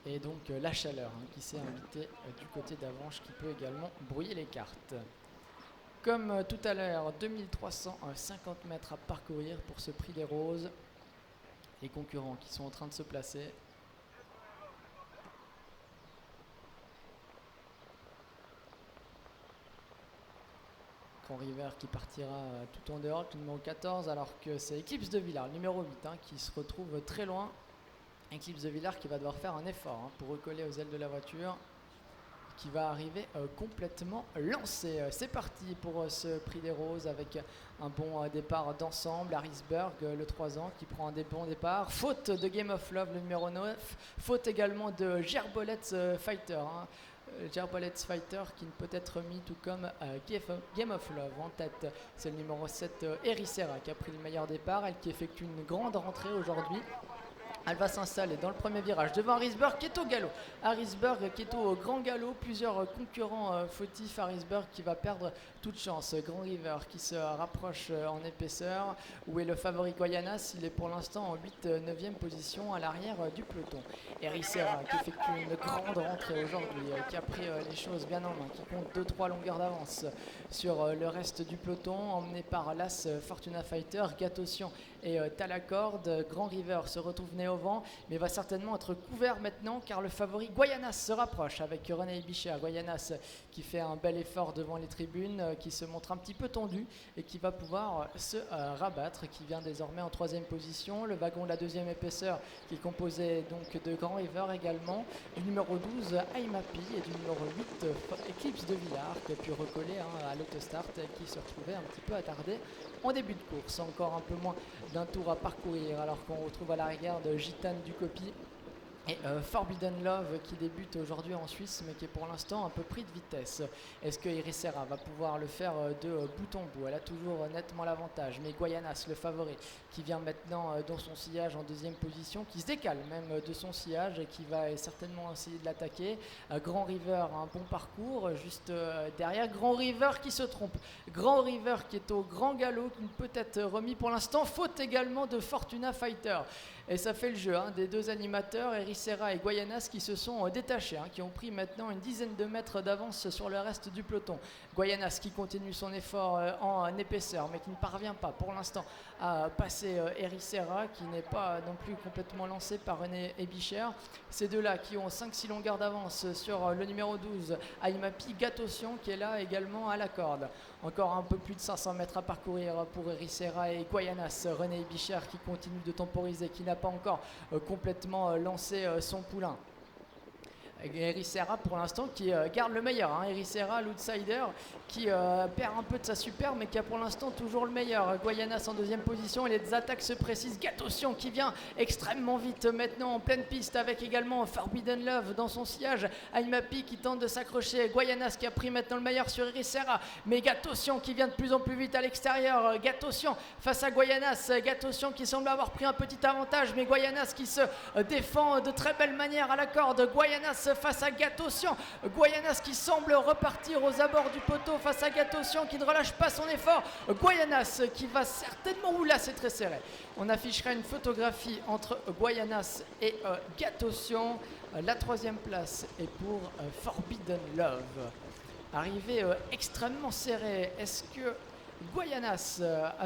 Et donc la chaleur qui s'est invitée du côté d'Avranches qui peut également brouiller les cartes. Comme tout à l'heure, 2350 mètres à parcourir pour ce prix des Roses. Les concurrents qui sont en train de se placer. Grand River qui partira tout en dehors, le numéro 14, alors que c'est Eclipse de Villars, le numéro 8, qui se retrouve très loin. Eclipse de Villars qui va devoir faire un effort pour recoller aux ailes de la voiture, qui va arriver complètement lancé. C'est parti pour ce prix des Roses avec un bon départ d'ensemble. Harrisburg, le 3 ans, qui prend un bon départ. Faute de Game of Love, le numéro 9. Faute également de Gerbolet's Fighter. Gerbolet's Fighter qui ne peut être mis tout comme Game of Love en tête. C'est le numéro 7, Ericeira, qui a pris le meilleur départ. Elle qui effectue une grande rentrée aujourd'hui. Elle va s'installer dans le premier virage devant Harrisburg qui est au galop. Harrisburg qui est au grand galop. Plusieurs concurrents fautifs. Harrisburg qui va perdre toute chance. Grand River qui se rapproche en épaisseur. Où est le favori Guayanas? Il est pour l'instant en 8-9e position à l'arrière du peloton. Ericeira qui effectue une grande rentrée aujourd'hui. Qui a pris les choses bien en main. Qui compte 2-3 longueurs d'avance sur le reste du peloton. Emmené par l'As Fortuna Fighter, Gatossian et Talacorde. Grand River se retrouve néo vent, mais va certainement être couvert maintenant car le favori Guayanas se rapproche avec René Bichet. Guayanas qui fait un bel effort devant les tribunes, qui se montre un petit peu tendu et qui va pouvoir se rabattre, qui vient désormais en 3e position. Le wagon de la 2e épaisseur qui est composé donc de Grand River également, du numéro 12 Aimapi et du numéro 8 Eclipse de Villars qui a pu recoller à l'autostart et qui se retrouvait un petit peu attardé en début de course. Encore un peu moins d'un tour à parcourir alors qu'on retrouve à la rigueur de Gitane du Copy et Forbidden Love qui débute aujourd'hui en Suisse mais qui est pour l'instant un peu pris de vitesse. Est-ce que Ericeira va pouvoir le faire de bout en bout? Elle a toujours nettement l'avantage, mais Guayanas, le favori, qui vient maintenant dans son sillage en 2e position, qui se décale même de son sillage et qui va certainement essayer de l'attaquer. Grand River, un bon parcours juste derrière. Grand River qui se trompe. Grand River qui est au grand galop, qui ne peut être remis pour l'instant. Faute également de Fortuna Fighter. Et ça fait le jeu des deux animateurs, Ericeira et Guayanas, qui se sont détachés, qui ont pris maintenant une dizaine de mètres d'avance sur le reste du peloton. Guayanas qui continue son effort en épaisseur, mais qui ne parvient pas pour l'instant à passer Ericeira, qui n'est pas non plus complètement lancé par René Ebicher. Ces deux-là qui ont 5-6 longueurs d'avance sur le numéro 12, Aimapi, Gatossian, qui est là également à la corde. Encore un peu plus de 500 mètres à parcourir pour Ericeira et Guayanas. René Ebicher qui continue de temporiser, qui n'a pas encore complètement lancé son poulain. Ericeira pour l'instant qui garde le meilleur. Ericeira, l'outsider, qui perd un peu de sa super, mais qui a pour l'instant toujours le meilleur. Guayanas en 2e position et les attaques se précisent. Gatossian qui vient extrêmement vite maintenant en pleine piste avec également Forbidden Love dans son sillage. Aimapi qui tente de s'accrocher. Guayanas qui a pris maintenant le meilleur sur Ericeira, mais Gatossian qui vient de plus en plus vite à l'extérieur. Gatossian face à Guayanas. Gatossian qui semble avoir pris un petit avantage, mais Guayanas qui se défend de très belle manière à la corde. Guayanas face à Gatossian. Guayanas qui semble repartir aux abords du poteau face à Gatossian qui ne relâche pas son effort. Guayanas qui va certainement... Oula, c'est très serré. On affichera une photographie entre Guayanas et Gatossian. La 3e place est pour Forbidden Love. Arrivée extrêmement serrée. Est-ce que Guayanas a